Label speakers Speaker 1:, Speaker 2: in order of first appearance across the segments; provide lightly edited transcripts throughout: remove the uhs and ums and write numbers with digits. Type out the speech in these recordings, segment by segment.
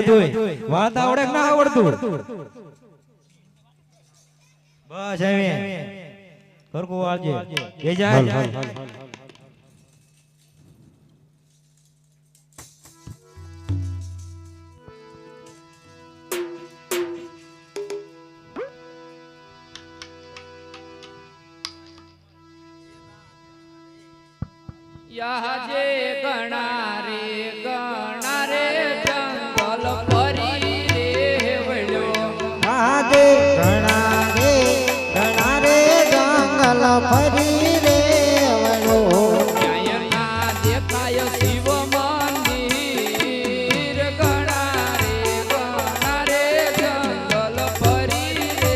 Speaker 1: બધું વાત આવડે કે ના આવડતું બસ એવી સરખું વાળજે એ જાય
Speaker 2: યાજે ગણા રે જંગલ ફરી રે વળ્યો
Speaker 3: આજે ઘણા રે જંગલ ફરી રે વળો
Speaker 2: ક્યાંય ના દેખાય શિવ મંદિર ગણા રે જંગલ ફરી રે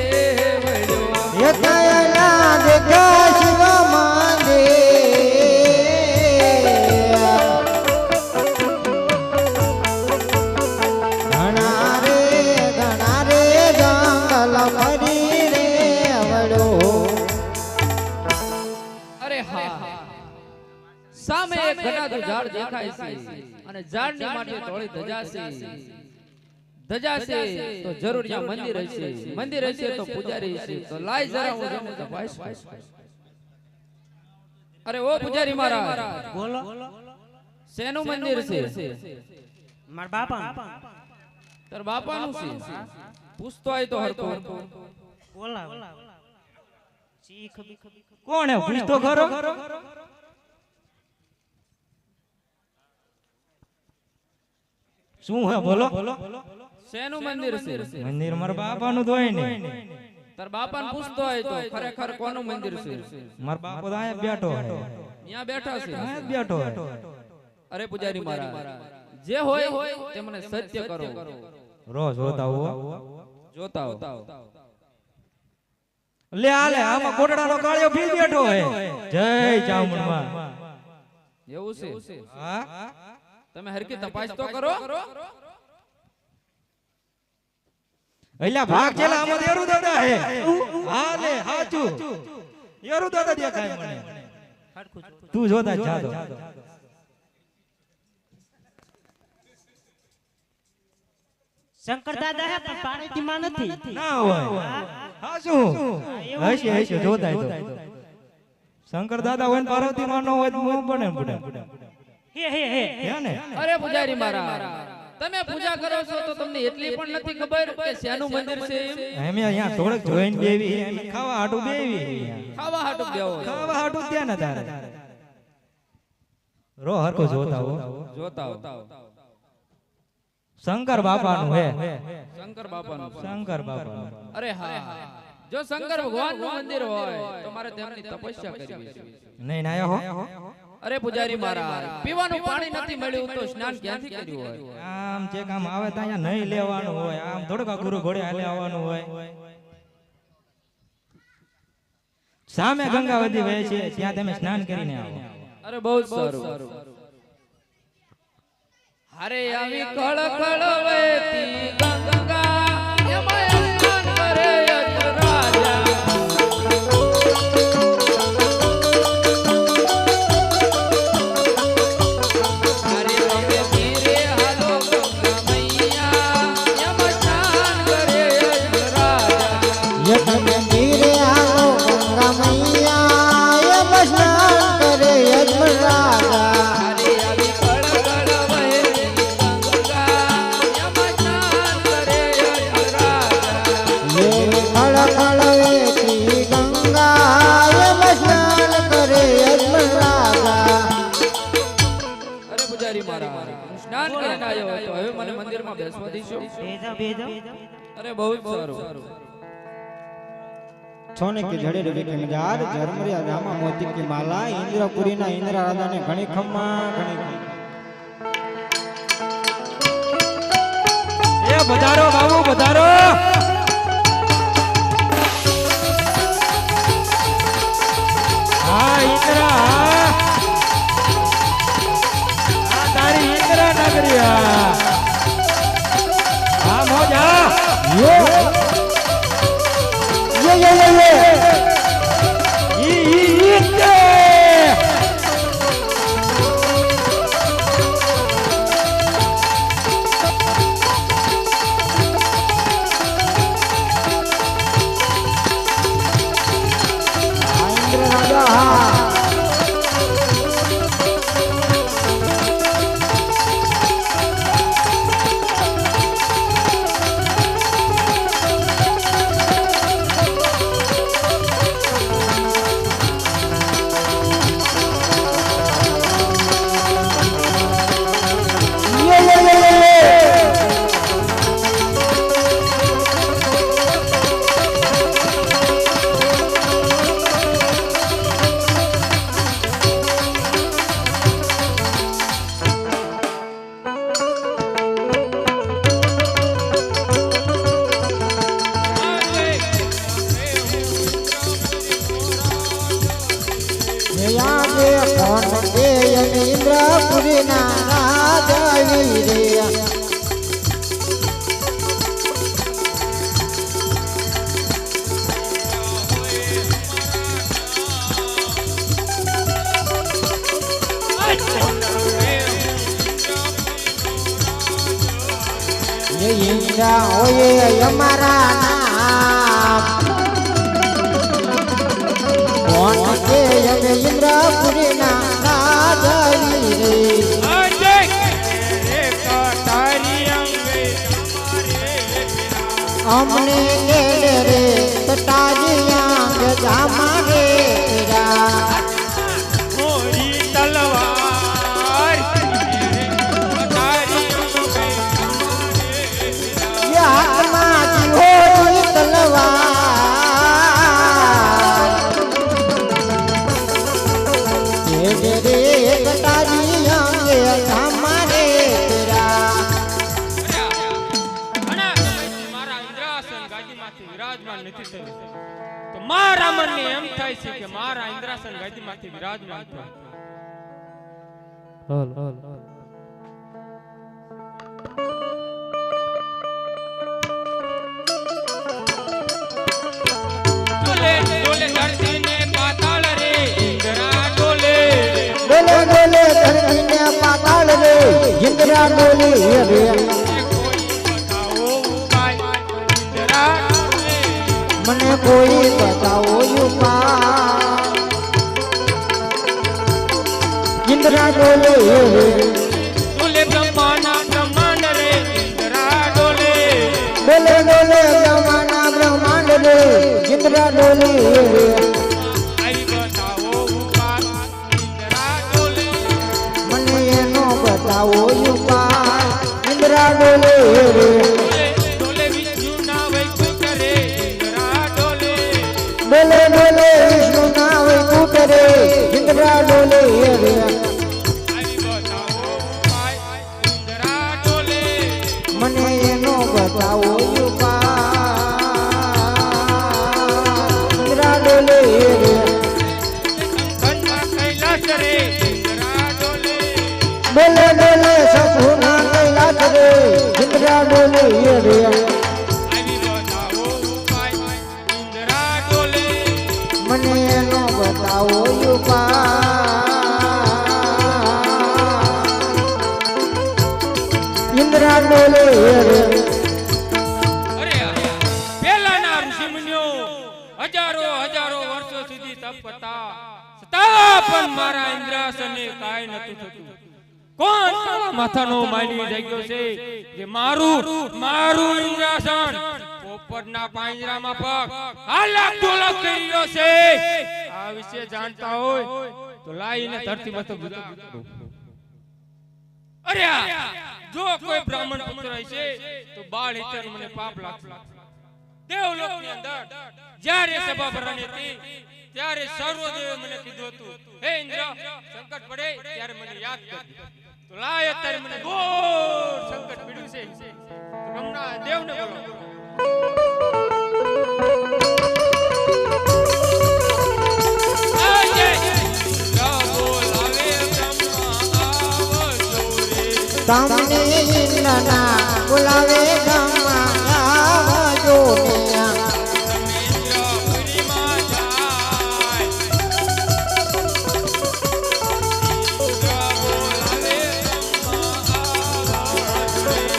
Speaker 2: વળ્યો
Speaker 3: એ કયના દેખા શિવ
Speaker 2: સામે એક ઘટાતું ઝાડ દેખાય છે અને ઝાડની માથે ધોળી ધજા છે તો જરૂર ત્યાં મંદિર હશે તો પૂજારી હશે તો લાય જરા હું જઈને તપાસ અરે ઓ પૂજારી મહારાજ
Speaker 4: બોલો
Speaker 2: શેનું મંદિર છે
Speaker 4: માર બાપા
Speaker 2: તાર બાપાનું છે પૂછતો હોય તો હરકો
Speaker 4: બોલા ચીખ
Speaker 1: કોણ હે પૂછતો ખરો શું હે બોલો
Speaker 2: શેનું મંદિર છે
Speaker 1: મંદિર મારા બાપાનું તો હોય ને
Speaker 2: તાર બાપાને પૂછતો હોય તો ખરેખર કોનું મંદિર છે
Speaker 1: મારા બાપો તો અહીંયા બેઠો હે
Speaker 2: અહીંયા બેઠા છે
Speaker 1: અહીંયા બેઠો હે
Speaker 2: અરે પૂજારી મહારાજ જે હોય તે મને સત્ય કરો
Speaker 1: રોજ જોતા હો
Speaker 2: જોતા
Speaker 1: લે આલે આમાં કોટડાનો કાળિયો ભી બેઠો હે જય ચામુંડમાં
Speaker 2: એવું છે
Speaker 1: હા
Speaker 2: તમે હરકી તપાસ તો કરો
Speaker 1: એલા ભાગ ચેલા આમાં એરુ દાદા હે હા લે હાચું એરુ દાદા દેખાય મને તું જોતા જાતો
Speaker 4: શંકર દાદા હે પણ પાણીથી માં નથી
Speaker 1: ના હોય હાચું હશે જોતા તો શંકર દાદા હોય ને પાર્વતી માં ન હોય તો હું બને
Speaker 4: હે
Speaker 1: ને
Speaker 2: અરે પૂજારી મહારાજ તમે પૂજા કરો છો તો તમને એટલી પણ નથી ખબર કે શેનું મંદિર છે
Speaker 1: એમ અહીંયા થોડક જોઈન બેવી એમ ખાવા હાટુ બેવી
Speaker 2: ખાવા હાટું બેવો
Speaker 1: ખાવા હાટુ ત્યાં ન તારે રો હરકો જોતા હો
Speaker 2: જોતા
Speaker 1: શંકર બાપાનું હે
Speaker 2: શંકર બાપાનું
Speaker 1: શંકર બાપાનું
Speaker 2: અરે હા જો શંકર ભગવાનનું મંદિર હોય તો મારે તેમની તપસ્યા કરવી છે
Speaker 1: નહીં ના હો
Speaker 2: અરે પૂજારી મહારાજ પીવાનું પાણી નથી મળ્યું તો સ્નાન ક્યાંથી કર્યું હોય
Speaker 1: આમ જે કામ આવે તો અહીંયા નહીં લેવાનું હોય આમ થોડુંક ગુરુ ઘોડે હાલે આવવાનું હોય સામે ગંગાવતી વહે છે ત્યાં તમે સ્નાન કરીને આવો
Speaker 2: અરે બહુ સારું હરે આવી કળ કળ વહેતી ગંગા એમાં સ્નાન કરે રાજા સ્નાન કરીને આવ્યો હતો હવે મને મંદિરમાં બેસવા દીશો અરે બહુ સારું
Speaker 3: सोने की जड़े रवि के मजार झरमरिया रामा मोती की माला इंद्रपुरी ना इंद्र राजा ने घणी खम्मा
Speaker 1: ए बजारो बाबू बजारो हाँ इंद्रा हाँ तारी इंद्रा नगरिया हाँ मौजा ये
Speaker 3: એ ઈંડા હોય અમારા નામ કોણ કે અમે ઇન્દ્રપુરીના રાજારી રે અમને કેડે રે તટાજીયાંગ જામા રે રા
Speaker 5: મોરી તલવાર
Speaker 3: યામાં હોરી તલવાર કેડે રે તટાજીયાંગ જામા રે રા
Speaker 5: મારા ઇન્દ્રાસન ગાદીમાંથી વિરાજમાન નથી થયું તો મારા મનને એમ થાય છે કે મારા ઇન્દ્રાસન ગાદીમાંથી વિરાજમાન થયું ડોલે ડોલે ધરતી ને પાતાળ રે ઇન્દ્રા ડોલે
Speaker 3: ડોલે ડોલે ધરતી ને પાતાળ રે ઇન્દ્રા ડોલે રે મને કોઈ બતાવો ઉપાય ઇન્દ્રા ડોલે
Speaker 5: ડોલે બ્રહ્માના બ્રહ્માંડ રે ઇન્દ્રા ડોલે
Speaker 3: ડોલે ડોલે બ્રહ્માના બ્રહ્માંડ રે ઇન્દ્રા ડોલે
Speaker 5: આઈ બતાવો ઉપાય ઇન્દ્રા ડોલે
Speaker 3: મને એનો બતાવો ઉપાય ઇન્દ્રા ડોલે
Speaker 5: ડોલે વિષ્ણુના વૈકુંઠ રે ઇન્દ્રા ડોલે
Speaker 3: ડોલે ડોલે વિષ્ણુ ના વૈકુંઠ રે ઇન્દ્રા ડોલે
Speaker 5: આઈ બતાવો ઉપાય ઇન્દ્રા ડોલે
Speaker 3: મને એનો બતાવો ઉપાય ઇન્દ્રા ડોલે
Speaker 5: કંઠા કૈલાસ રે ઇન્દ્રા ડોલે
Speaker 3: ડોલે ડોલે સપના કૈલાસ રે ઇન્દ્રા ડોલે
Speaker 5: આઈ બતાવો ઉપાય ઇન્દ્રા ડોલે
Speaker 3: મને એનો બતાવો ઉપાય ઇન્દ્રા ડોલે
Speaker 5: અરે પેલાના ઋષિમુનિઓ હજારો હજારો વર્ષો સુધી તપ કરતા છતાં પણ મારા ઇન્દ્રાસને કાંઈ નતું થતું કોણ કાળા માથાનો માની જાગ્યો છે જે મારું ઇન્દ્રાસન પોપટના પાંજરામાં પગ હાલક ઢોલક કરી રહ્યો છે આ વિશે જાણતા હોય તો લાઈને ધરતી મસ્તક જુદા કરો. અરે જો કોઈ બ્રાહ્મણ પુત્ર હશે તો બાળ હિતર મને પાપ લાગશે. દેવલોકની અંદર જ્યારે સભા ભરવાની હતી ત્યારે સર્વદેવે મને કીધું હતું, હે ઇન્દ્ર, સંકટ પડે ત્યારે મને યાદ કરજો. તો લાય અત્યારે મને ઘોર સંકટ પડ્યું છે. તો હમણાં દેવને બોલાવો.
Speaker 3: તમને ઇન્દ્રના બોલાવે ગામમાં આવજો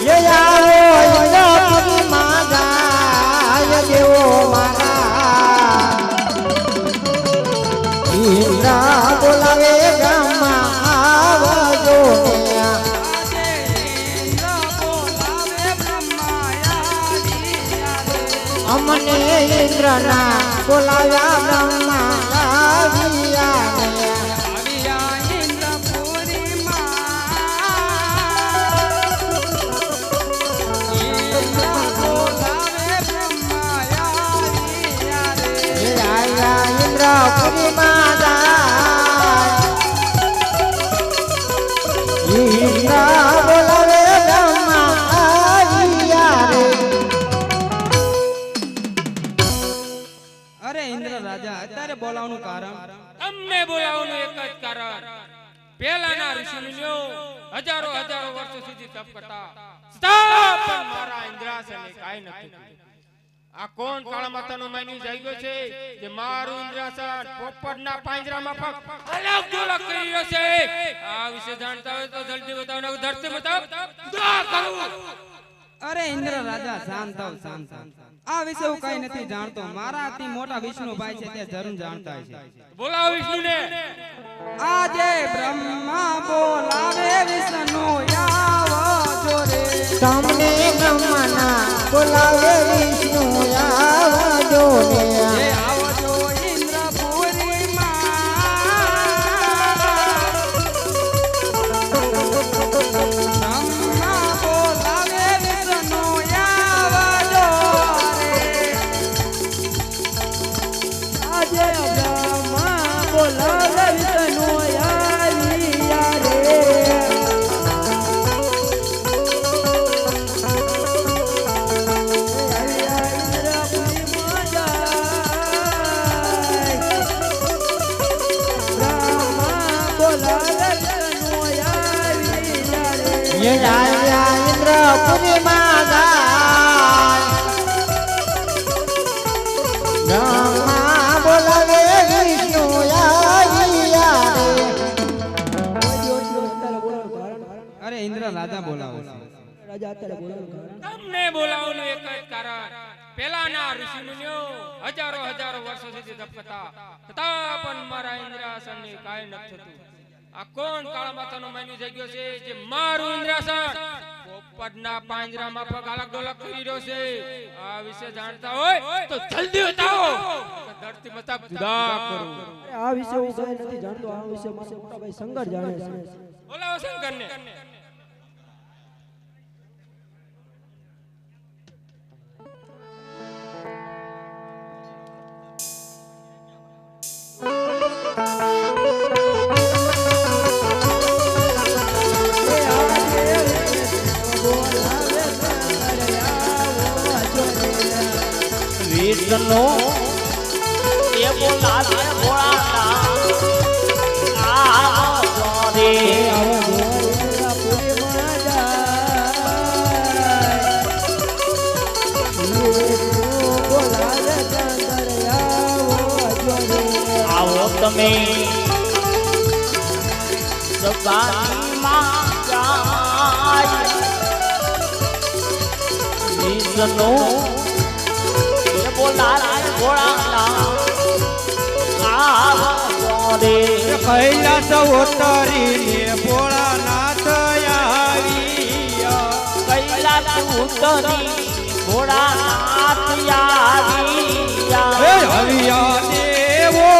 Speaker 3: ને આવો ઇન્દ્રપુરીમાં જાય દેવો મારા ઇન્દ્ર બોલાવે ગામમાં આવજો અમને ઇન્દ્રના બોલાવ્યા બ્રહ્મા ઇન્દ્રપુરીમાં ઇન્દ્ર બોલાવે બ્રહ્મા
Speaker 1: અરે ઇન્દ્ર રાજા અત્યારે બોલાવવાનું કારણ
Speaker 5: અમને બોલાવવાનું એક જ કારણ, પહેલાના ઋષિમુનિઓ હજારો હજારો વર્ષો સુધી તપ કરતા છતાં પણ મારા ઇન્દ્રાસને કાંઈ નથી થયું. આ કોણ કાળા માતાનો માની જાગ્યો છે જે મારું ઇન્દ્રાસન પોપટના પાંજરામાં પગ અલગ ઢોલક કરી રહ્યો છે? આ વિશે જાણતા હોય તો જલ્દી બતાવો, ધરતી બતાવો. દુઆ કરું.
Speaker 6: અરે ઇન્દ્ર રાજા શાંત થાવ શાંત થાવ. આ વિશે હું કઈ નથી જાણતો. મારાથી મોટા વિષ્ણુભાઈ છે તે જરૂર જાણતા છે.
Speaker 5: બોલાવો વિષ્ણુને.
Speaker 6: આજે બ્રહ્મા બોલાવે વિષ્ણુ આવજો રે.
Speaker 3: તમને બ્રહ્મના બોલાવે વિષ્ણુ આવજો
Speaker 6: એ
Speaker 3: ને.
Speaker 6: આવજો ઇન્દ્રપુરીમાં. બ્રહ્મા બોલાવે વિષ્ણુ આવજો રે.
Speaker 3: આજે બ્રહ્મા બોલાવે વિષ્ણુ આવ્યા રે. ઇન્દ્રપુરીમાં જાય. બ્રહ્મા બોલાવે વિષ્ણુ આવ્યા
Speaker 6: અરે ઇન્દ્ર રાજા બોલાવો છે.
Speaker 5: તમને બોલાવવાનું એક જ કારણ, પેલાના ઋષિમુનિઓ હજારો હજારો વર્ષો સુધી તપ કરતા છતાં પણ મારા ઇન્દ્રાસનને કાંઈ નથી થતું. આ કોણ કાળા માથાનો માન્યું થઈ ગયો છે જે મારું ઇન્દ્રાસન પોપટના પાંજરામાં પગ અલગ ડોલક કરી રહ્યો છે? આ વિશે જાણતા હોય તો જલ્દી બતાવો કે ધરતી મતલબ જુદા કરું.
Speaker 7: આ વિશે હું કઈ નથી જાણતો. આ વિશે મારા મોટા ભાઈ શંકર જાણે છે.
Speaker 5: બોલાવો શંકરને.
Speaker 8: વિષ્ણુ એ બોલાવે ભોળાનાથ આવજો રે. આવો તમે સભામાં જાય. વિષ્ણુ બોલાવે ભોળાનાથ આવજો રે.
Speaker 1: કૈલાસ ઉતરીને ભોળાનાથ આવ્યા.
Speaker 8: કૈલાસ ઉતરી ભોળાનાથ આવ્યા.
Speaker 1: હે હરિયા દેવો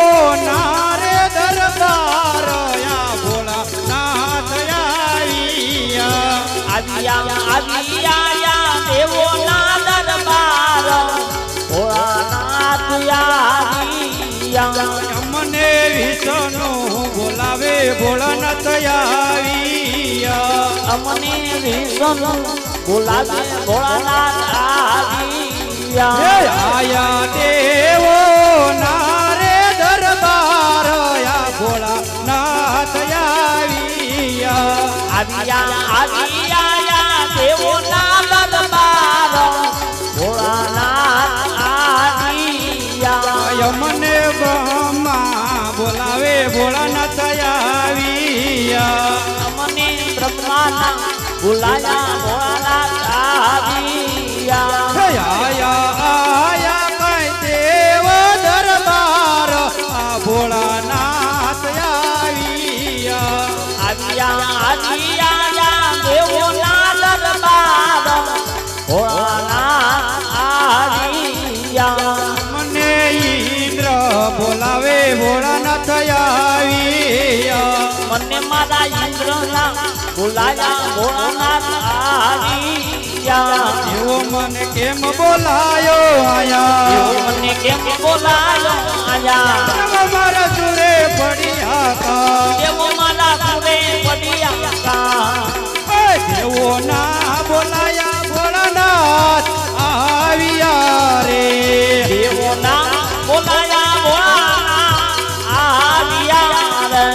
Speaker 1: નારે દરબાર આ ભોળાનાથ આવ્યા.
Speaker 8: આવ્યા દેવો ના દરબાર ભોળાનાથ આવ્યા.
Speaker 1: અમને વિષ્ણુ બોલાવે ભોળાનાથ આવ્યા.
Speaker 8: અમને વિષ્ણુ બોલાવે ભોળાનાથ
Speaker 1: હે
Speaker 8: આવ્યા.
Speaker 1: આયા દેવો નારે દરબાર આ ભોળાનાથ આવ્યા.
Speaker 8: આવ્યા દેવો ના દરબાર ભોળાનાથ આવ્યા.
Speaker 1: મને બ્રહ્મા બોલાવે ભોળાનાથ આવ્યા.
Speaker 8: અમને બ્રહ્માના બોલાયા ભોળાનાથ આવ્યા.
Speaker 1: હે આયા આયા કઈ દેવ દરબાર આ ભોળાનાથ આવ્યા.
Speaker 8: આવ્યા દેવો ના દરબાર ભોળાનાથ આવ્યા.
Speaker 1: મને ઇન્દ્ર બોલાવે ભોળાનાથ આવ્યા.
Speaker 8: મને મારા ઇન્દ્રના બોલાયા ભોળાનાથ આવ્યા.
Speaker 1: એવો મને કેમ બોલાયો આયા?
Speaker 8: મને કેમ બોલાયો આયા?
Speaker 1: મારા સુરે પડ્યા તા.
Speaker 8: દેવો મારા સુરે પડ્યા તા.
Speaker 1: દેવો ના બોલાયા ભોળાનાથ આવ્યા રે.
Speaker 8: દેવો ના બોલાયા ભોળાનાથ આવ્યા રે.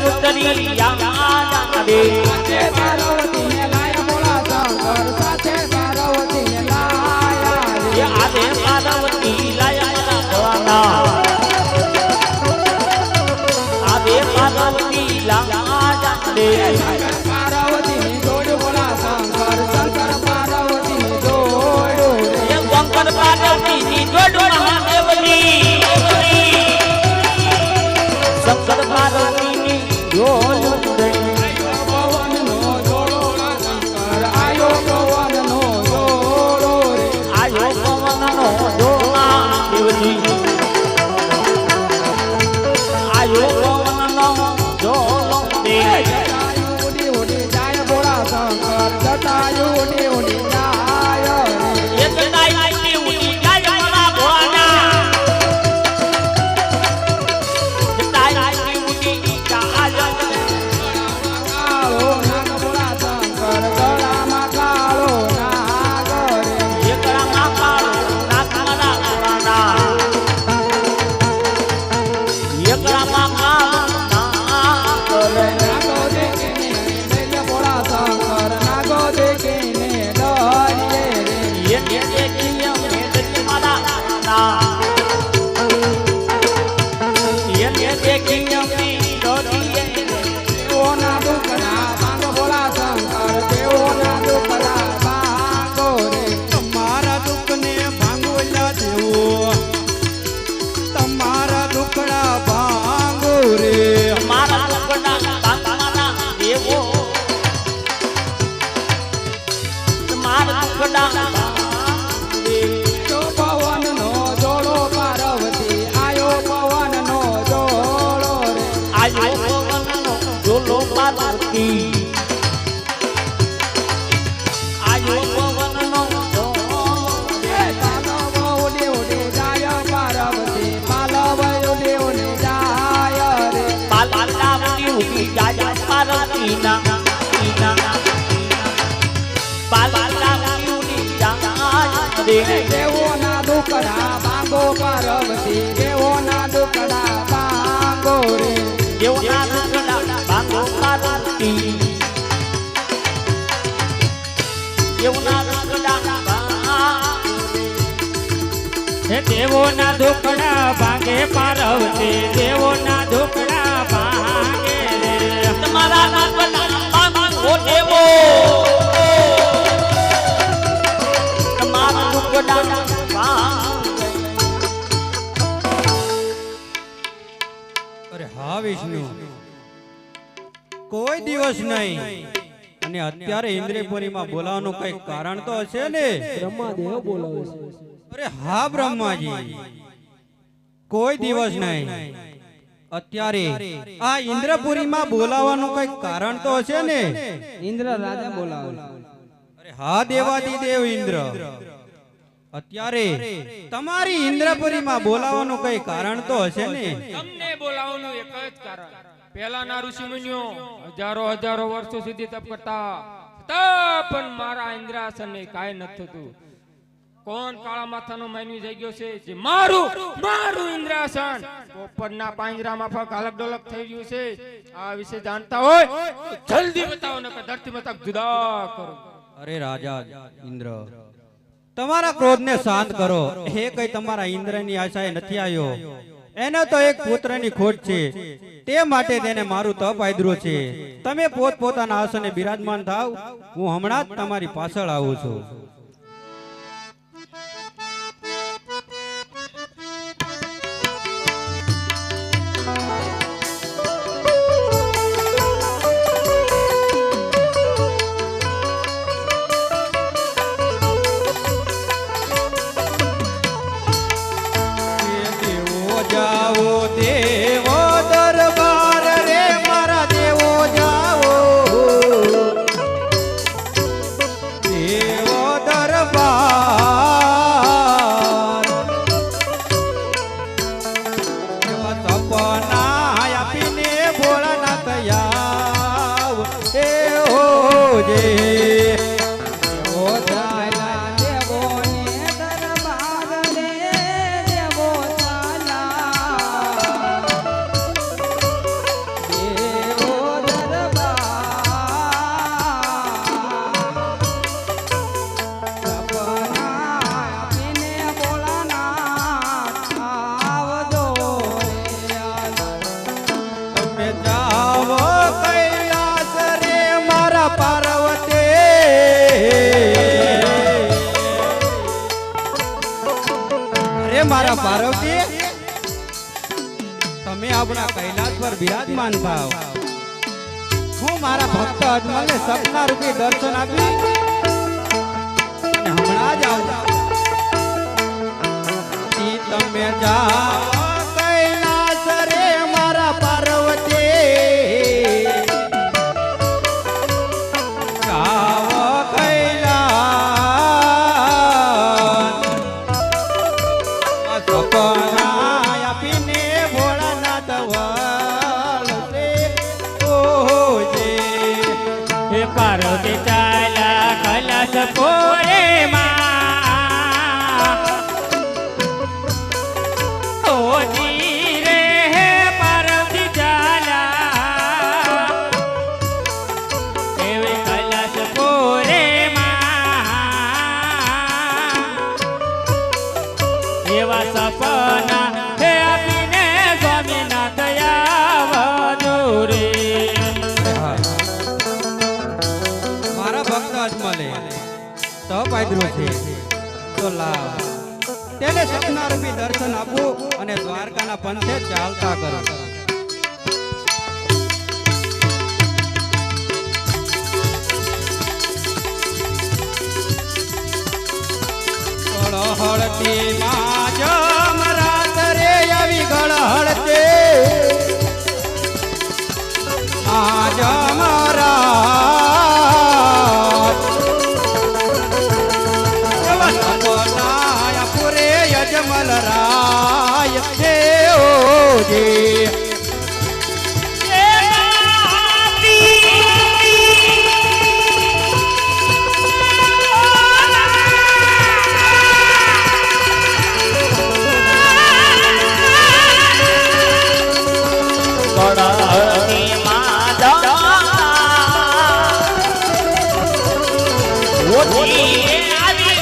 Speaker 8: ઉતરી યાદ આવે. દુખડા
Speaker 6: જો પવનનો જોડો પાર્વતી આયો પવનનો જોડો રે
Speaker 8: આયો પવનનો જોલો પાર્વતી આયો પવનનો
Speaker 6: પાલવ ઉડે ઉડે જાય પાર્વતી પાલવ ઉડે ઉડે જાય રે
Speaker 8: પાલાવતી ઉડી જાય પાર્વતીના પાલાવતી ઉડી જાય રે
Speaker 6: દેવોના દુકડા ભાંગો પાર્વતી દેવોના દુકડા ભાંગો રે
Speaker 8: દેવના દુખડા ભાંગો પાર્વતી દેવના દુખડા
Speaker 5: હે દેવોના દુખડા ભાંગે પાર્વતી દેવોના દુખડા ભાંગે રે
Speaker 8: તમારા દુખડા ભાંગો દેવો તમારા દુખડા ભાંગે
Speaker 1: અરે હા વિષ્ણુ કોઈ દિવસ નહીં અને અત્યારે ઇન્દ્રપુરીમાં બોલાવવાનું કઈ કારણ તો હશે ને
Speaker 7: બ્રહ્માદેવ બોલાવે છે
Speaker 1: અરે હા બ્રહ્માજી કોઈ દિવસ નહીં અત્યારે આ ઇન્દ્રપુરીમાં બોલાવવાનું કઈ કારણ તો હશે ને
Speaker 6: ઇન્દ્ર રાજા બોલાવે
Speaker 1: અરે હા દેવાદિદેવ ઇન્દ્ર અત્યારે તમારી ઇન્દ્રપુરીમાં બોલાવવાનું કઈ કારણ તો હશે ને
Speaker 5: તમને બોલાવવાનું એક જ કારણ પહેલાના ઋષિ મુનિઓ હજારો હજારો વર્ષો સુધી તપ કરતા છતાં પણ મારા ઇન્દ્રાસનને કાંઈ નથી થતું. કોણ કાળા માથાનો માનવી જઈ ગયો છે જે મારું ઇન્દ્રાસન પોપટના પાંજરામાં ફક અલગ ડોલક થઈ ગયું છે? આ વિશે જાણતા હોય તો જલ્દી બતાવો, નકર ધરતી મતક જુદા કરો.
Speaker 1: અરે રાજા ઇન્દ્ર, તમારા ક્રોધને શાંત કરો. એ કઈ તમારા ઇન્દ્રની આશાએ નથી આવ્યો. એને તો એક પુત્રની ખોટ છે, તે માટે તેને મારું તપ આદર્યું છે. તમે પોતપોતાના આસને બિરાજમાન થાવ, હું હમણાં જ તમારી પાછળ આવું છું. જાઓ દેવો દરબાર રે, મારા દેવો જાઓ દેવો દરબાર. એવા સપના આપીને ભોળાનાથ આવ એ હોજે.
Speaker 6: દેવો ચાલા દેવોને દરબાર રે, દેવો ચાલા દેવો દરબાર. સપના આપીને ભોળાનાથ આવજો રે આલા.
Speaker 1: તમે જાઓ કૈલાસ રે મારા પાર્વતી. અરે મારા પાર્વતી, તમે આપણા કૈલાસ પર બિરાજમાન થાવ. હું મારા ભક્ત અજમલને સપના રૂપી દર્શન આપી અને હમણાં જ આવું. તમે જાઓ કૈલાસ રે મારા પાર્વતી. જાઓ કૈલાસ. આ સપના આપીને ભોળાનાથ વળશે ઓજે.
Speaker 5: હે પાર્વતી ચાલા કૈલાસ પોરે માં ઓજી રે. હે પાર્વતી ચાલા એવે કૈલાસ પોરે માં એવા સપના હે આપીને સ્વામીનાથ આવજો રે.
Speaker 1: મારા ભક્ત અજમલે તપ આદર્યું છે, તો લાવ તેને સપના રૂપી દર્શન આપું અને દ્વારકાના પંથે ચાલતા કરો. જે
Speaker 8: કળની માધા ઓછી આવી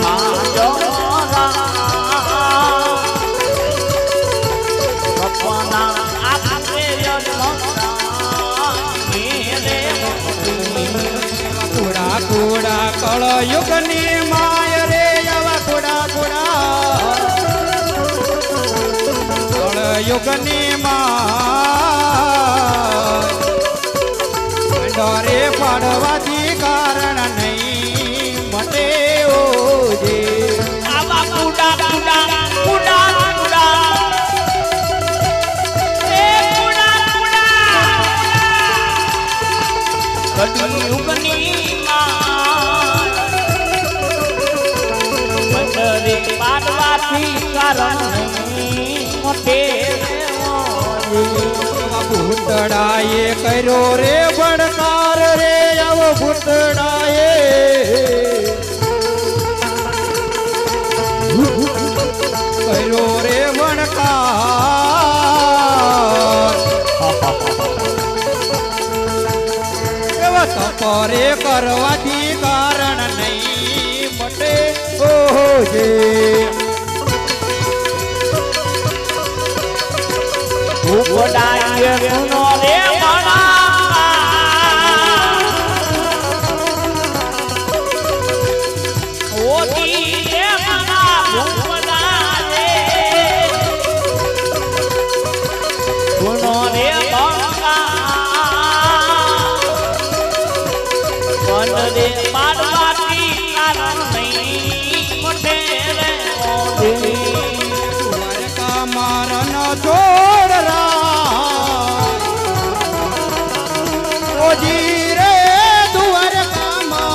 Speaker 8: માધરા સપના આપે યજ્ઞા મેરે
Speaker 1: કુડા કુડા કળયુગની માય રે આવા કુડા કુડા કળયુગની માય ડરે પાડવાથી કારણ નહીં મટે ઓજે
Speaker 8: આવા કુડા કુડા કુડા કુડા એ કુડા કુડા કળયુગની મંદરે પાડવાથી કારણ નહીં મોટે
Speaker 1: ભૂતડાએ કર્યો રે ભડકાર રે આવો ભૂતડાએ કર્યો રે ભડકાર એવા તપરે કરવાથી કારણ નહીં મટે ઓહો જે
Speaker 8: ઉપડાય ગુનો રે મણા ઓતી રે મણા ઉપડાય ગુનો રે મણા વન રે પાડવાથી કારણ નહીં મોટે રે ઓધી
Speaker 1: દ્વારકા મારન જોડ ઓજી રે દ્વારકામાં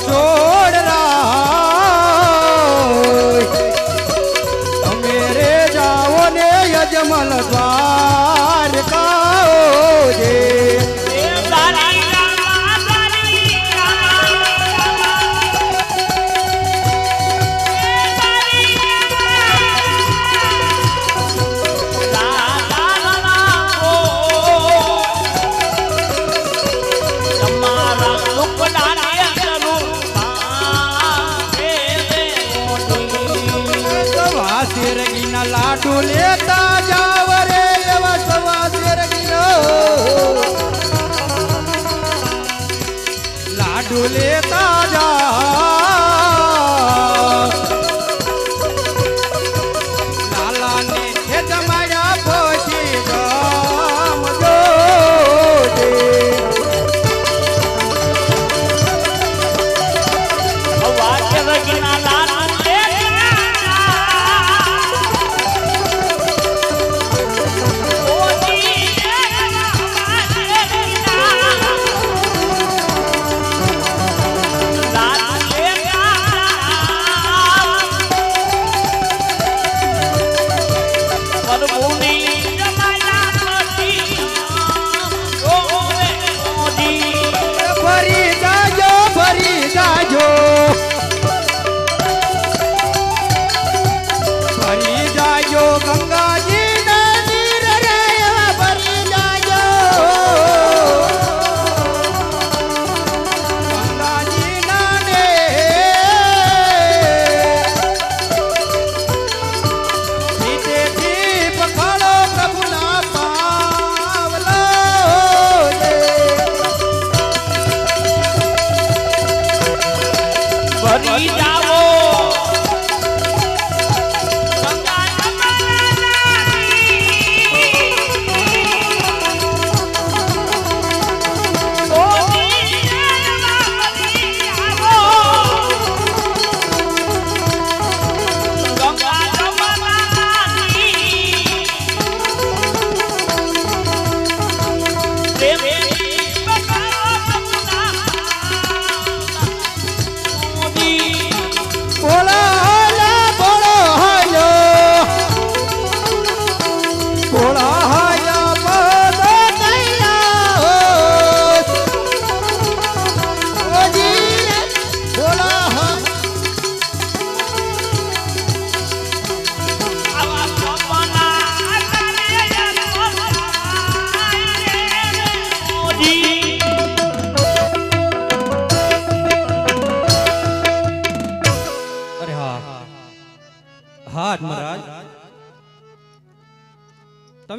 Speaker 1: જોડ તમે રે જાઓ ને યજમલ દ્વારકા જે
Speaker 8: દારી દારી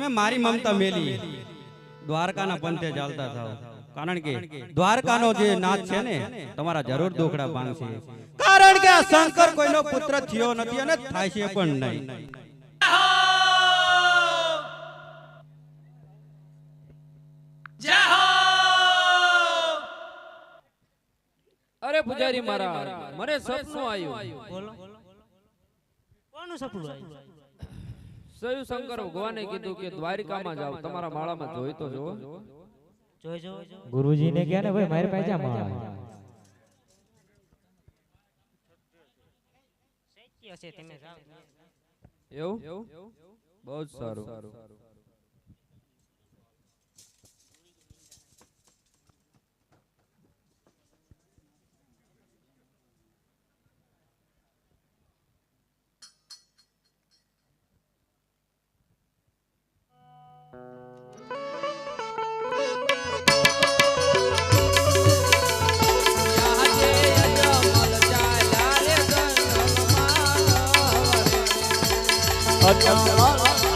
Speaker 1: તમે મારી મમતા મેલી દ્વારકાના પંથે ચાલતા થાવ, કારણ કે દ્વારકાનો જે નાથ છે ને તમારા જરૂર દુખડા ભાંગશે, કારણ કે આ શંકર કોઈનો પુત્ર થયો નથી અને થાય છે પણ નહીં.
Speaker 2: અરે પૂજારી મારા મને સપનું આવ્યું.
Speaker 4: બોલો કોનું સપનું આવ્યું?
Speaker 2: સયુ શંકર ભગવાને કીધું કે દ્વારિકામાં જાઓ, તમારા માળામાં જોઈ તો જો.
Speaker 4: જોઈજો
Speaker 3: ગુરુજી ને કહે ને ભાઈ મારી પાસે માળા
Speaker 4: શક્ય છે તમે જાઓ.
Speaker 2: એવું બહુ જ સારું.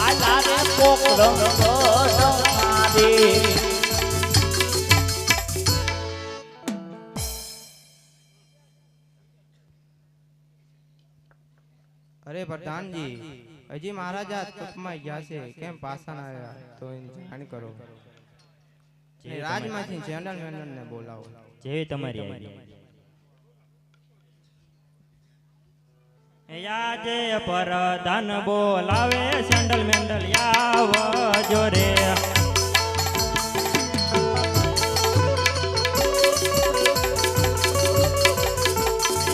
Speaker 8: આલા રે પોકરમ મારી
Speaker 6: અરે પ્રધાનજી, હજી મહારાજા તપમાં ગયા છે, કેમ પાછા ના આવ્યા? તો એની જાણ કરો. રાજમાંથી જનરલ મેનર ને બોલાવો.
Speaker 3: જેવી તમારી આજ્ઞા. યાજે પરધાન બોલાવે સેન્ડલ મેન્ડલ આવજો રે.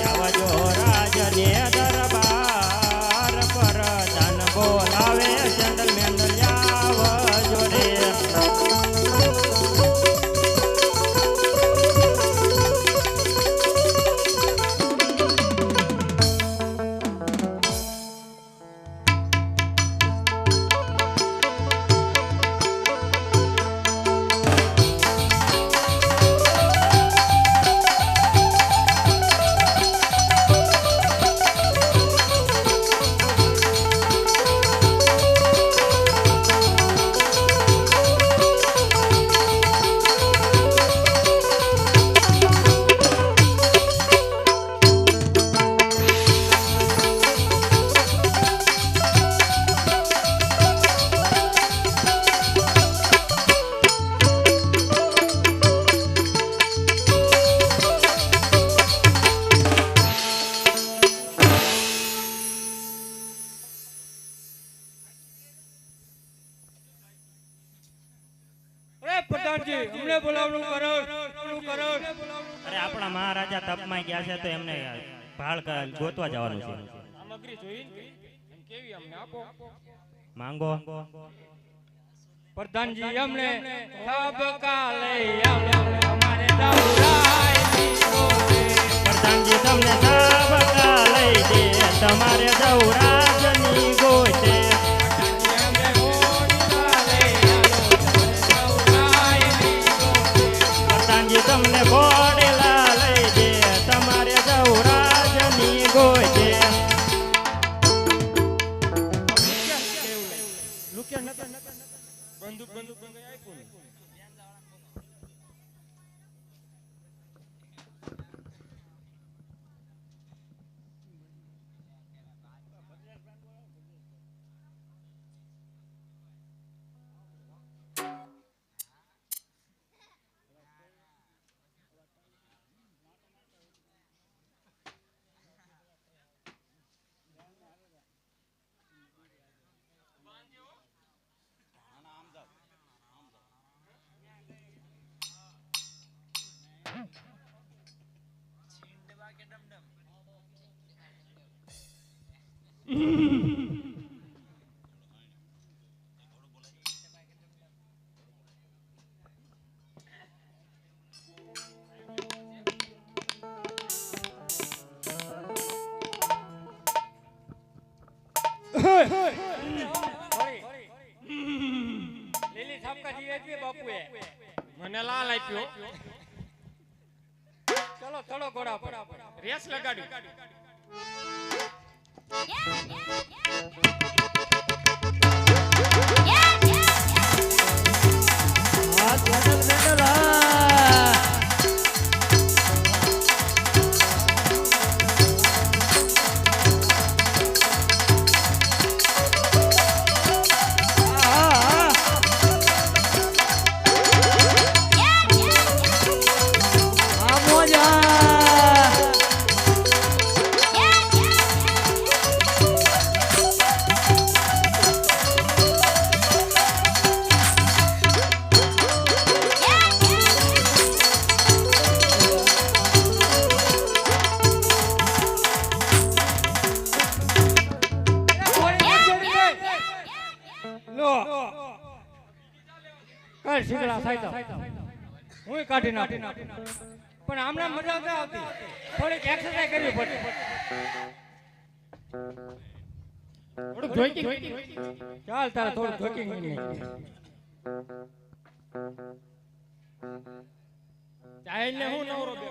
Speaker 3: આવજો રાજને દરબાર, પરધાન બોલાવે સેન્ડલ મેન્ડલ આવજો રે. અરે આપણા મહારાજા તપમાં ગયા છે તો એમને ભાળ ગોતવા જવાનું છે.
Speaker 5: સામગ્રી જોઈ કેવી અમને આપો.
Speaker 3: માંગો.
Speaker 5: પ્રધાનજી અમને સાબકા લઈ આવો, અમારે દવરાય
Speaker 3: પ્રધાનજી તમને સાબકા લઈ દે, તમારે દૌરાજની ગોતે. પ્રધાનજી તમને ઘોડેલા લઈ દે, તમારે દૌરાજની ગોતે.
Speaker 5: બંદૂક આપ્યું ને. લીલી છાપકા જીવે છે બાપુએ, મને લાલ આપ્યો. ચલો ચલો ઘોડા પર રેસ લગાડી.
Speaker 9: Yeah. કાલ શીગડા થાય તો હું કાઢી નાખું પણ આમના મજા ન આવતી થોડીક એક્સરસાઇઝ કરવી પડે થોડુંક ધોઈકી ચાલ તારે થોડુંક ધોઈકી નહીં ચાલ ને હું નવરો બે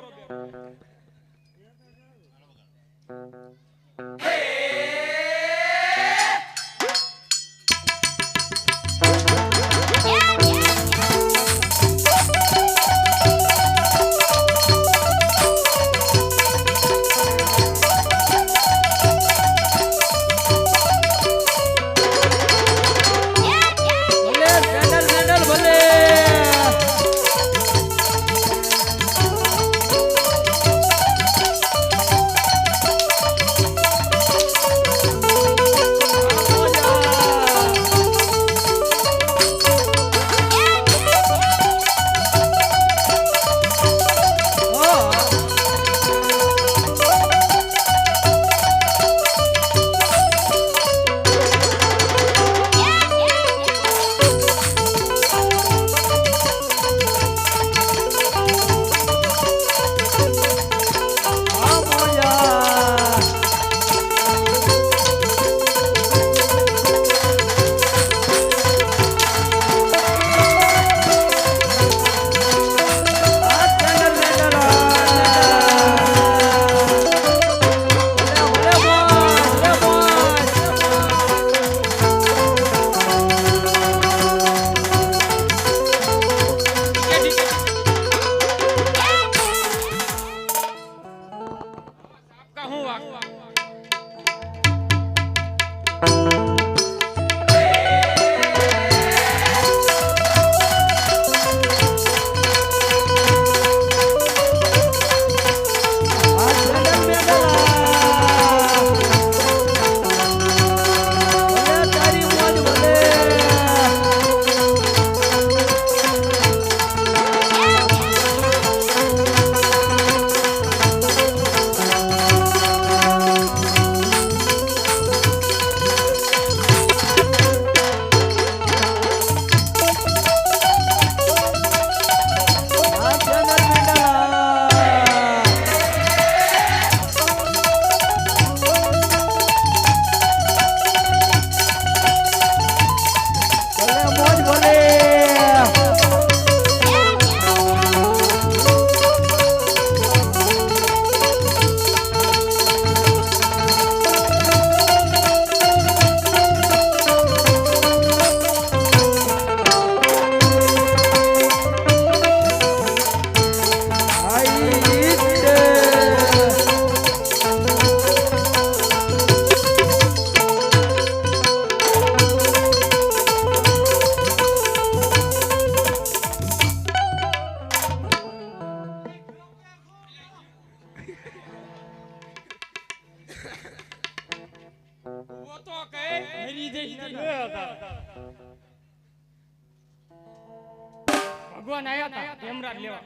Speaker 9: ભગવાન આયા હતા કેમરા લેવા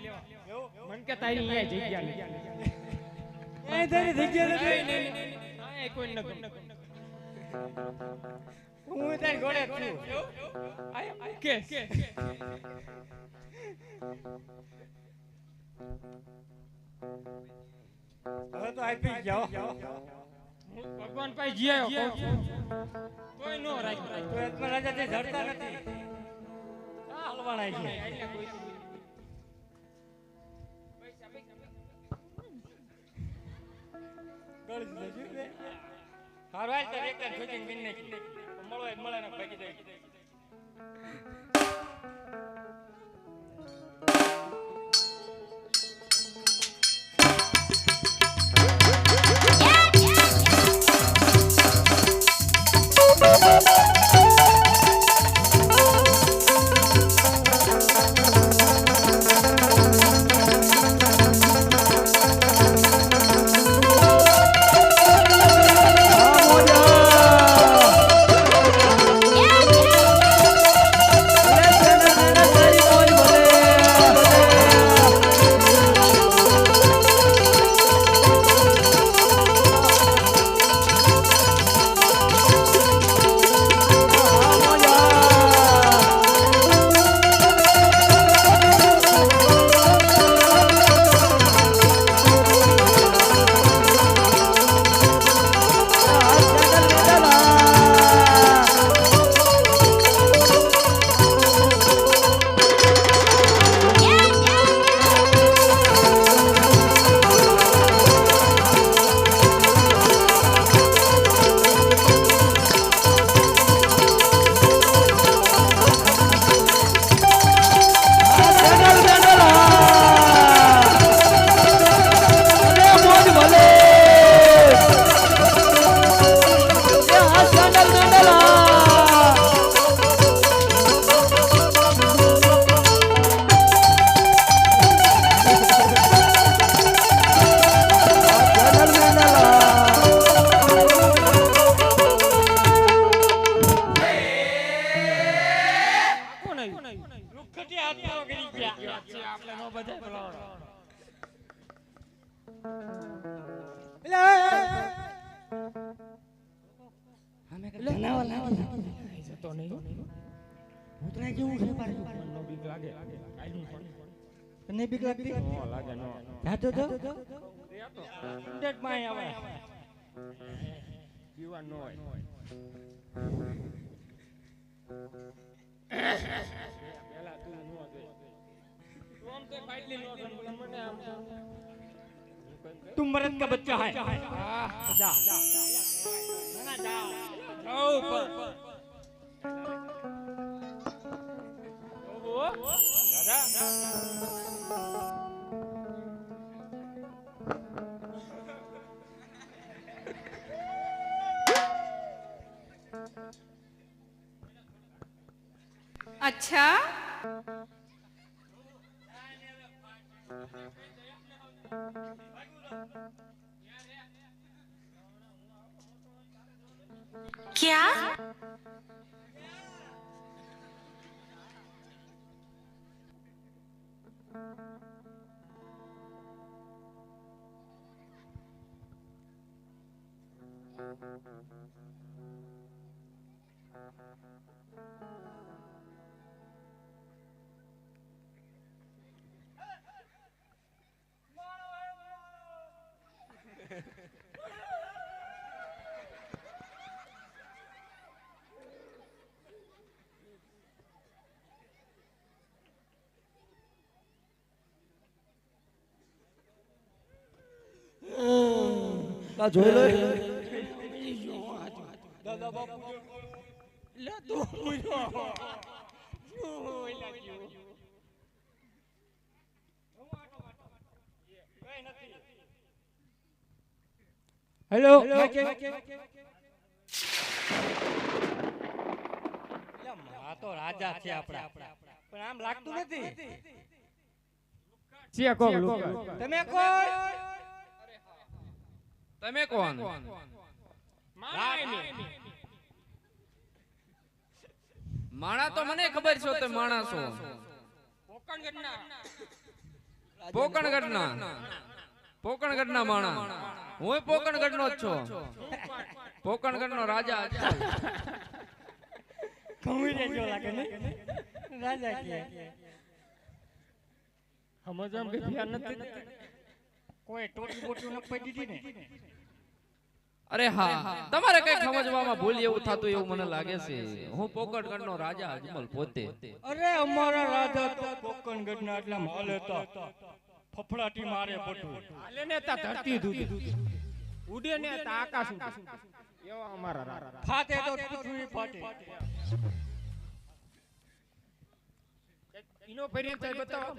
Speaker 9: મન કે તારી અહીંયા જગ્યા નહીં એ તારી જગ્યા નથી આ કોઈ ન હું તારી ગોળે છું આય કે હવે તો આપી જાઓ ભગવાન પાસે જીયો કોઈ નો રાખ તો આત્મા રાજા તે ધરતા નથી આ હલવાણા છે ગળ જજે હારવાય તો એક જ જોજિંગ બિન નહીં મળે ને ભાગી જાય હાથ પૂરો કરી ગયા
Speaker 5: આપણે નો બધાય બોલાવો જતો નહીં
Speaker 7: ઉતરાય કેવું છે પારે
Speaker 5: નો બીક લાગે આઈ
Speaker 7: તને બીક લાગતી
Speaker 5: નો લાગે નો
Speaker 7: જાતો તો
Speaker 9: ડેટ માં આવે
Speaker 5: જીવન નો હોય પેલા તું નો દે તું આમ તો ફાઇટલી નો મને આમ
Speaker 9: तुम मर्द का बच्चा है जा ना जा ओ पर ओ दादा
Speaker 10: अच्छा क्या
Speaker 7: આ જોઈ લો
Speaker 9: દાદા બાપુ લે તું મુજો ઓલા જીવ હેલો આ તો રાજા છે આપડા પણ આમ લાગતું નથી
Speaker 5: છે કોક
Speaker 9: તમે કોણ
Speaker 2: તમે કોણ માણા તો મને ખબર છે તમે માણા છો પોકણગઢના માણા હું પોકણગઢનો જ છું પોકણગઢનો રાજા
Speaker 9: ઘઉં રેજો લાગે ને રાજા કે
Speaker 5: સમજમ કે ધ્યાન નથી
Speaker 9: કોઈ ટોટી બોટી ન પડી દીધી ને
Speaker 2: અરે હા તમારે કઈ સમજવામાં ભૂલ એવું થતું એવું મને લાગે છે હું પોકણગઢનો રાજા અજમલ પોતે
Speaker 9: અરે અમારા રાજા તો પોકણગઢના એટલા માલે તો ફફડાટી મારે બટું
Speaker 5: હાલે ને તા ધરતી દૂધી ઉડે ને તા આકાશ ઉડે એવા અમારા રાજા
Speaker 9: ફાટે તો પૃથ્વી ફાટે
Speaker 5: ઇનો પરિયંત બતાવો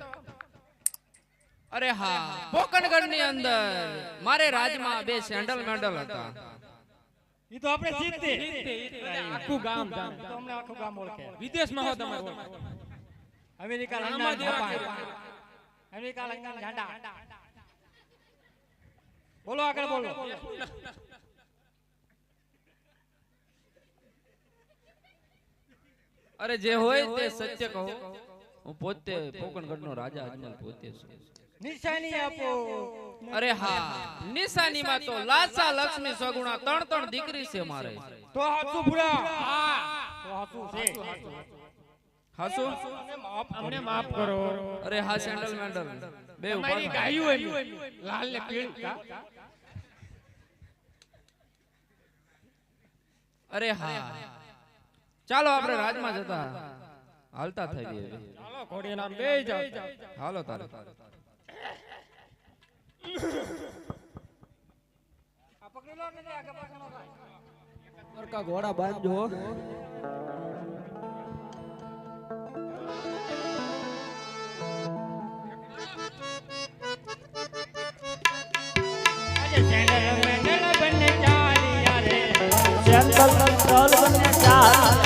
Speaker 2: અરે હા પોકણગઢની અંદર મારે રાજમાં બે સેન્ડલ મેન્ડલ હતા
Speaker 9: ઈ તો આપણે જીતે
Speaker 5: આખું ગામ જાણે
Speaker 9: તો અમને આખું ગામ ઓળખે
Speaker 5: વિદેશમાં હો તમારે
Speaker 9: America London Japan America London ઝાંડા બોલો આગળ બોલો
Speaker 2: અરે જે હોય તે સત્ય કહો હું પોતે પોકણગઢનો રાજા અજમલ પોતે છું
Speaker 9: નિશાની આપો
Speaker 2: અરે હા નિશાનીમાં તો લાસા લક્ષ્મી સગુણા ત્રણ ત્રણ દીકરી છે મારે
Speaker 9: તો હાથું ભૂરા હા તો હાથું છે
Speaker 2: હાસુ
Speaker 5: અમને માફ કરો
Speaker 2: અરે હા સેન્ડલ મેન્ડલ બે
Speaker 5: મારી
Speaker 2: ઉપર
Speaker 5: ગાયું એમ લાલ ને પીળું કા
Speaker 2: અરે હા ચાલો આપણે રાજમાં જતા હાલતા થઈ જઈએ
Speaker 5: ચાલો ઘોડી નામ બે જાવ
Speaker 2: હાલો તારે
Speaker 9: આ પકડી લો ને આગળ પાછળ નો થાય
Speaker 7: સરકા ઘોડા બાંધજો
Speaker 9: આજે સેન્ડલ મેન્ડલ બને ચાલિયા રે
Speaker 8: સેન્ડલ મંડલ બને ચાલ્યા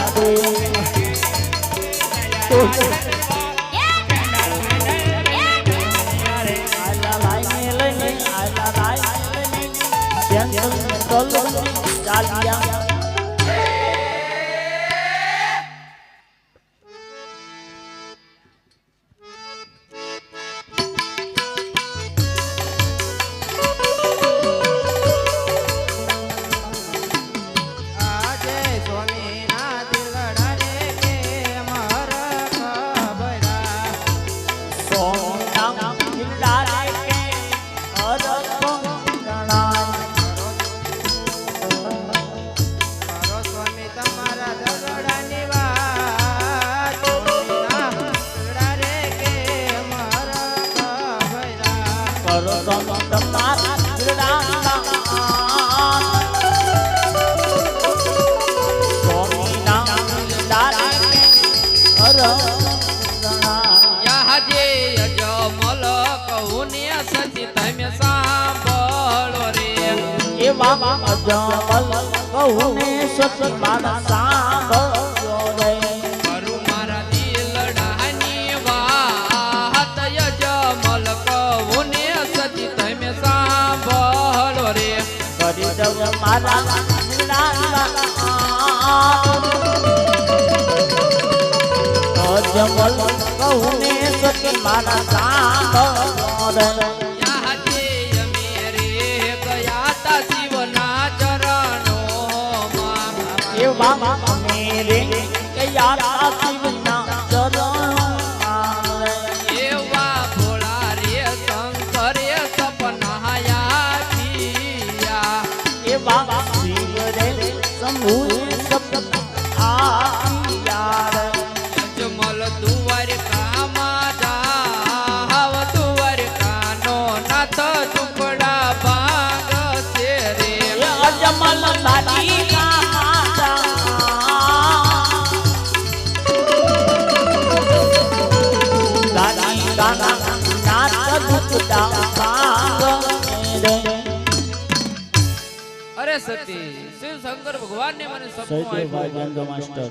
Speaker 8: રે આલા લાઈને લઈને સેન્ડલ મંડલ બને ચાલ્યા દર્શન તમારા ગીરડાના
Speaker 2: યાજે અજમલ કહું ને સચી તમે સાંભળો રે
Speaker 8: એવા અજમલ કહું ને સચી મારા સાંભળો રે
Speaker 2: કરું મારા દિલડાની વાત અજમલ કહું ને સચી તમે સાંભળો રે
Speaker 8: કરી દવ મારા અજમલ કહું ને સચી મારા સાંભળો રે
Speaker 2: યાજે અમે રે ગયા તા શિવના ચરણોમાં
Speaker 8: એવા મેરે કયા શિવના ચરણ
Speaker 2: એવા ભોળા રે શંકરે સપનાયા થિયા
Speaker 8: એવા શિવ રે શંભુ સપ્ત આયા
Speaker 2: અજમલ દ્વારકામાં જાવ દ્વારકાનો નાથ ઝૂંપડા ભાંગશે રે
Speaker 8: અજમલ દાદી દાદી ગાના નાથ દુખડા ભાંગ રે
Speaker 2: અરે સતી શિવ શંકર ભગવાનને મને સપનું આપ્યું
Speaker 8: માસ્ટર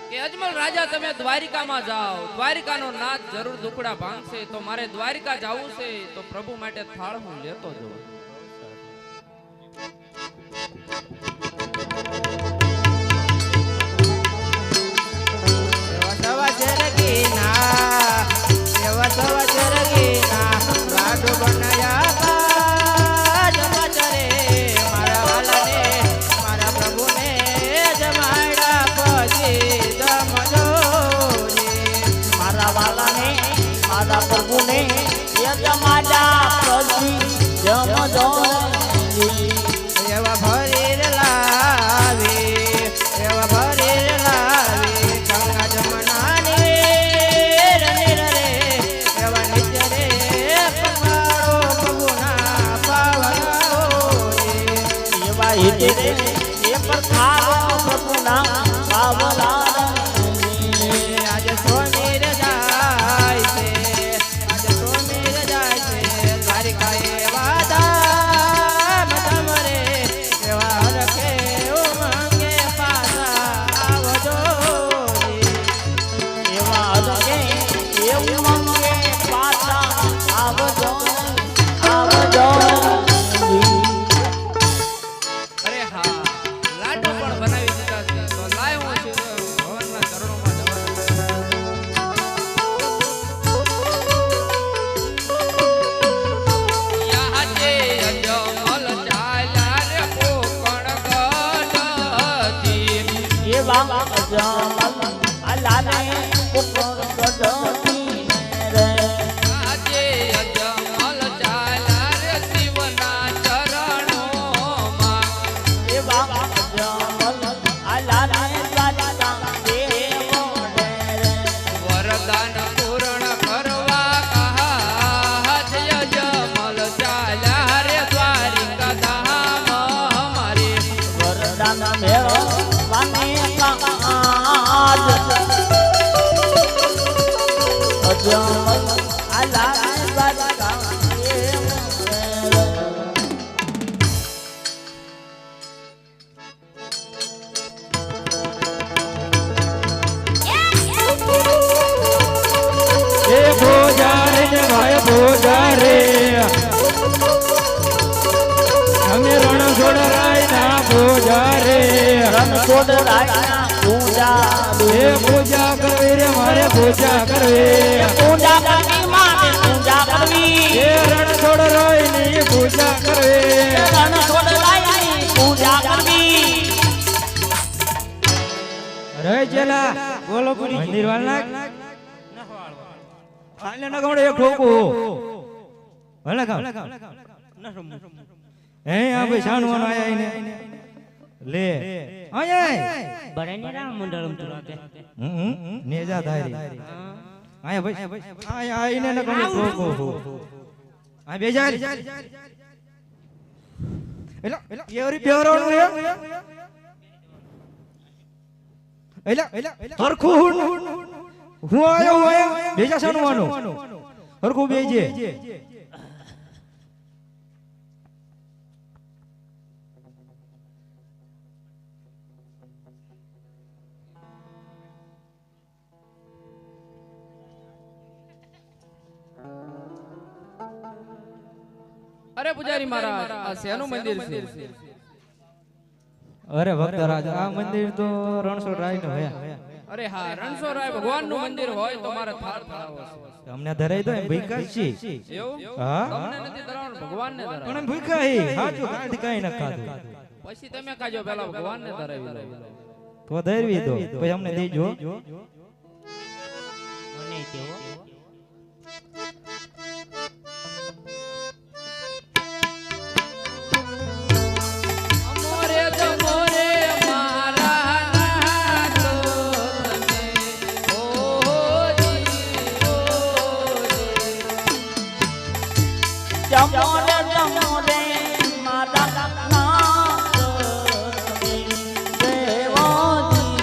Speaker 2: કે અજમલ રાજા તમે દ્વારિકામાં જાઓ દ્વારિકાનો નાથ જરૂર દુખડા ભાંગશે તો મારે દ્વારિકા જાવું છે તો પ્રભુ માટે થાળ હું લેતો જઉં
Speaker 8: મારા વાલાને મારા પ્રભુને યજમાડા પ્રભુ જમજો
Speaker 6: એવા ભરીર લાવે એવા ભરીર લાવે ગંગા જમનાની રનિર રે એવા નિત્ય રે પમારો પ્રભુના પાવનો રે
Speaker 8: એવા હિતે રે એ પ્રખારો પ્રભુના પાવલા
Speaker 6: આજે સોમીર જાય છે આજે સોમીર જાય છે દ્વારિકા એવા ધામ તમરે એવા હરખે ઉમંગે પાછા આવજો રે
Speaker 8: એવા અદકે એવું મંગે પાછા આવજો આવજો
Speaker 2: અરે હા લાડુ પણ બનાવી દીધા છે તો લાય હું છું ભગવાનના ચરણોમાં જવાનું યાજે અજમલ ચાલ્યા રે પોકણ ગઢથી
Speaker 8: એવા અજમલ અલાને ઉપર ગઢથી રે
Speaker 2: આજે અજમલ ચાલ્યા રે શિવના ચરણોમાં
Speaker 8: એવા અજમલ અલાને દ્વારકા દેવો રે
Speaker 2: વરદાન પૂર્ણ કરવા કહા જય અજમલ ચાલ્યા રે દ્વારિકા ધામ અમારે
Speaker 8: વરદાન મેળવવાને કાજ અજમલ અલાને દ્વારકા દેવો રે
Speaker 5: એ ભોજારે ને ભાઈ ભોજારે અમે રણ છોડરાય ના ભોજારે
Speaker 8: રણછોડ રાયના પૂજા
Speaker 5: એ પૂજા કરવી રે મારે પૂજા કરવી
Speaker 8: પૂજા કરવી માને પૂજા કરવી
Speaker 5: એ રણ છોડરાય ની પૂજા કરવી
Speaker 8: રણછોડ રાયની પૂજા કરવી
Speaker 1: રે ચેલા બોલો પૂરી મંદિર વાળના આલે ના ગમડે એક ઠોકો ભલે ખાવ હે આ ભાઈ છાણવાનો આયા ઈને લે આય
Speaker 4: બરાની રામ મંડળમ તુરાતે
Speaker 1: નેજા ધારી
Speaker 3: આયા ભાઈ આયા આઈને ન કોને ઓહો આ બેજા એલા એવરી બેવરાણું રે એલા હરખું હું આયો બેજા સાનું વાનો હરખું બેજે
Speaker 2: અરે પૂજારી મહારાજ આ શેનું મંદિર છે?
Speaker 3: અરે ભક્તરાજ આ મંદિર તો રણછોડરાય નું હે.
Speaker 2: અરે હા, રણછોડરાય ભગવાનનું મંદિર હોય તો મારે થાળ ધરાવવો છે.
Speaker 3: અમને ધરાઈ દો એમ ભૂખા છે.
Speaker 2: એવું?
Speaker 3: હા
Speaker 2: તમને નથી ધરાવવાનું, ભગવાનને ધરાવો.
Speaker 3: પણ ભૂખા હે હાચું કાંઈ કાંઈ ન ખાધું.
Speaker 2: પછી તમે કાજો પેલા ભગવાનને ધરાવી લો.
Speaker 3: તો ધરવી દો પછી અમને દેજો.
Speaker 4: મને તેઓ
Speaker 2: અમોરે જમોરે મારા નાતો તમે ઓજી
Speaker 8: જમોરે જમોરે મારા નાથ દેવોજી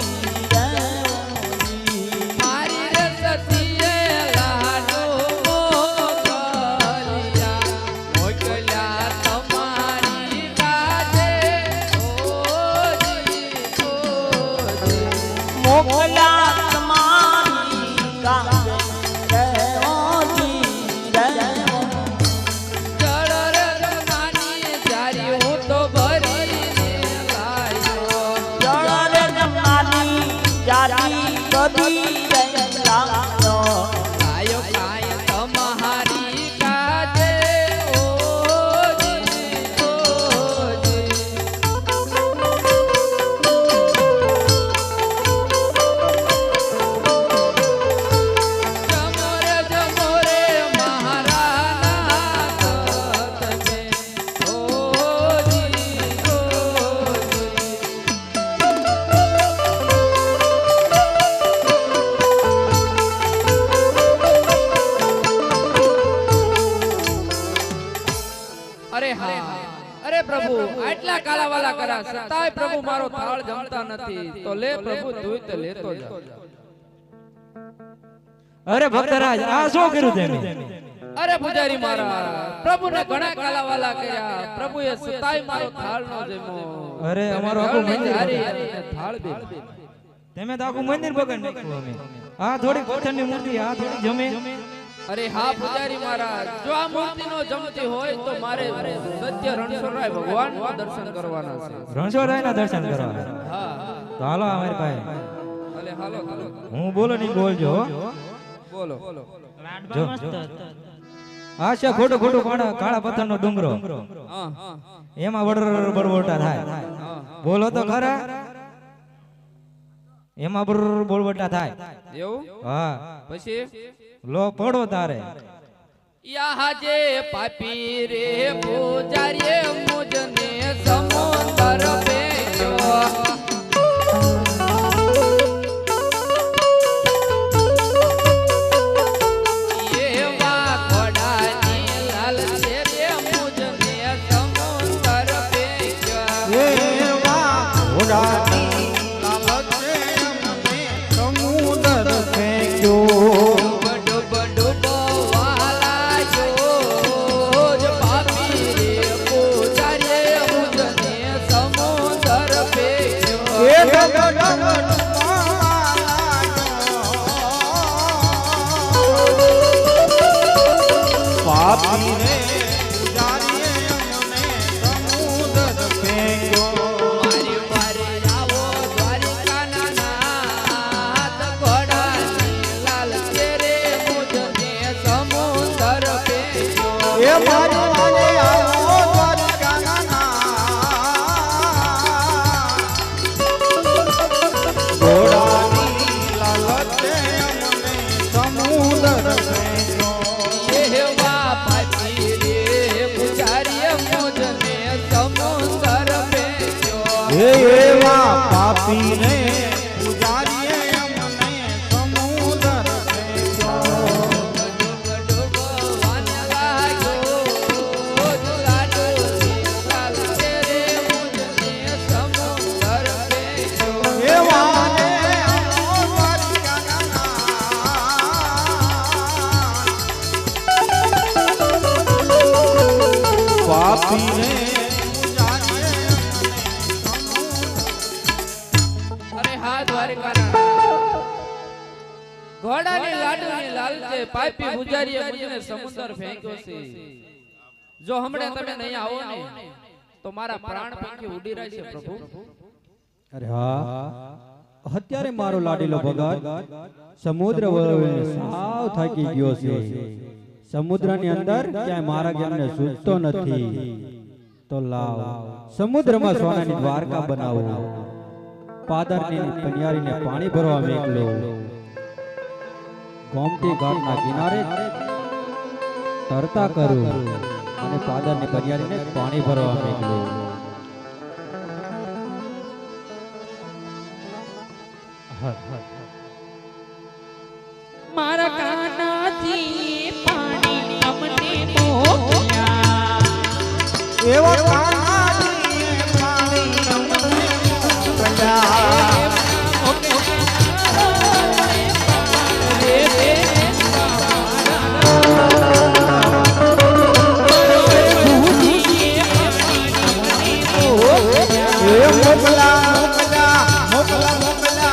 Speaker 2: મારી રે સતીએ લાડો મોકલ્યા મોકલ્યા તમારી કાજે ઓજી
Speaker 8: મોકલા તમારી કાજે દેવોજી
Speaker 2: જળ રે જમનાની જારી હું તો ભરીને લાયો
Speaker 8: જળ જમનાની જાતી બધી લાગ્યો
Speaker 2: કાયો કાય તમારી કાજે ઓજી જમોરે જમોરે મારા નાથ તમે ઓજી અરે હા, અરે પ્રભુ આટલા કાલાવાલા કરા છતાંય પ્રભુ મારો થાળ જમતા નથી, તો લે પ્રભુ તું તો લેતો જા.
Speaker 3: અરે ભક્તરાજ આ શું કર્યું તમે?
Speaker 2: અરે પૂજારી મહારાજ, પ્રભુને ઘણા કાલાવાલા કર્યા, પ્રભુએ છતાંય મારો થાળ નો જમ્યો.
Speaker 3: અરે અમારો આખું
Speaker 2: જળની
Speaker 3: મંદિર
Speaker 2: જારી અને થાળ બે.
Speaker 3: તમે તો આખું મંદિર બગાડ નાખ્યું અમે. આ થોડી પથ્થરની મૂર્તિ આ થોડી જમે.
Speaker 2: અરે હા પૂજારી મહારાજ, જો આ મૂર્તિ નો જમતી હોય તો મારે સત્ય રણછોડરાય ભગવાન દર્શન કરવાના છે.
Speaker 3: રણછોડરાયના દર્શન કરવા.
Speaker 2: હા
Speaker 3: તો હાલો અમારી પાસે.
Speaker 2: ભલે હાલો હાલો
Speaker 3: હું બોલો નહીં બોલજો હો.
Speaker 2: બોલો.
Speaker 3: જો આ છે ખોટું ખોટું કાળા પથ્થરનો ડુંગરો.
Speaker 2: હા
Speaker 3: એમાં વડર બળવટા થાય. બોલો તો ખરા. એમાં બોલવટા થાય.
Speaker 2: એવું?
Speaker 3: હા
Speaker 2: પછી
Speaker 3: લો પડો તારે.
Speaker 2: યાજે પાપી રે પૂજારીએ મુજને સમુંદર ભેજો એવા ઘોડાની લાલ છે રે મુજને સમુંદર ભેજો
Speaker 3: એવા ઘોડાની લાલ છે અમને સમુદર ફેંક્યો. પાપી રે પૂજારીએ અમને સમુદર ફેંક્યો.
Speaker 2: મારી વારે આવો દ્વારિકાના નાથ, ઘોડાની લાલ છે રે મુજને સમુંદર ભેજો.
Speaker 3: એ મારી વાલે આવો દ્વારકાના નાથ, ઘોડાની લાલ છે અમને સમુદર ફેંક્યો.
Speaker 2: એવા પાપી રે પૂજારીએ મુજને સમુંદર ભેજો.
Speaker 3: એવા પાપી રે પૂજારીએ અમને સમુદર ફેંક્યો.
Speaker 2: અરે હા દ્વારિકાના ઘોડાની લાડુની લાલચે પાપી પૂજારીએ મુજને સમુદ્ર ફેંક્યો છે. જો હમણે તમે નહીં આવો ને તો મારા પ્રાણ પંખી ઉડી રહેશે પ્રભુ.
Speaker 1: અરે હા, અત્યારે મારો લાડીલો ભગત સમુદ્ર વળવીને સાવ થાકી ગયો છે. સમુદ્રની અંદર ક્યાંય મારા જ્ઞાનને સૂઝતો નથી. તો લાવ સમુદ્રમાં સોનાની દ્વારકા બનાવો, પાદરની પનિયારીને પાણી ભરવા મેકલો, ગોમતી ઘાટના કિનારે તરતા કરું અને પાદરની પનિયારીને પાણી ભરવા મેકલો.
Speaker 5: મારા કાનાથી પાણી અમને મોકલ્યા,
Speaker 8: એવો કાનાજી પાણી અમને મોકલ્યા. મોકલા મોકલા મોકલા મોકલા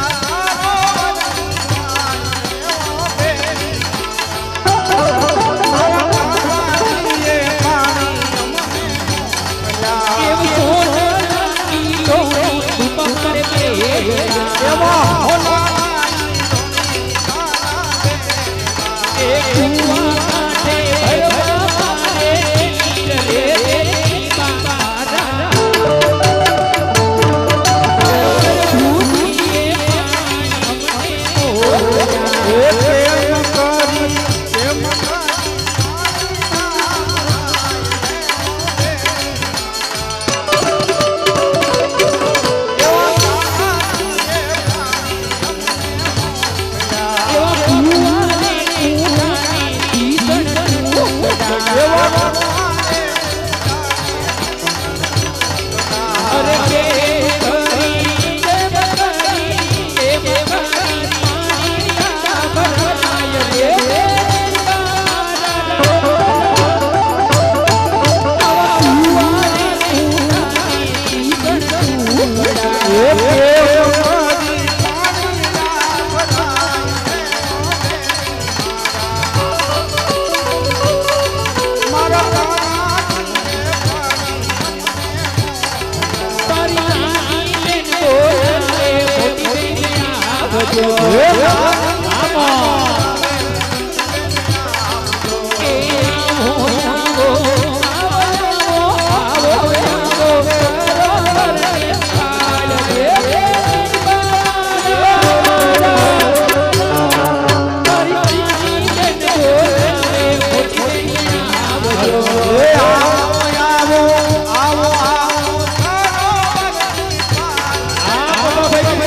Speaker 5: Come on.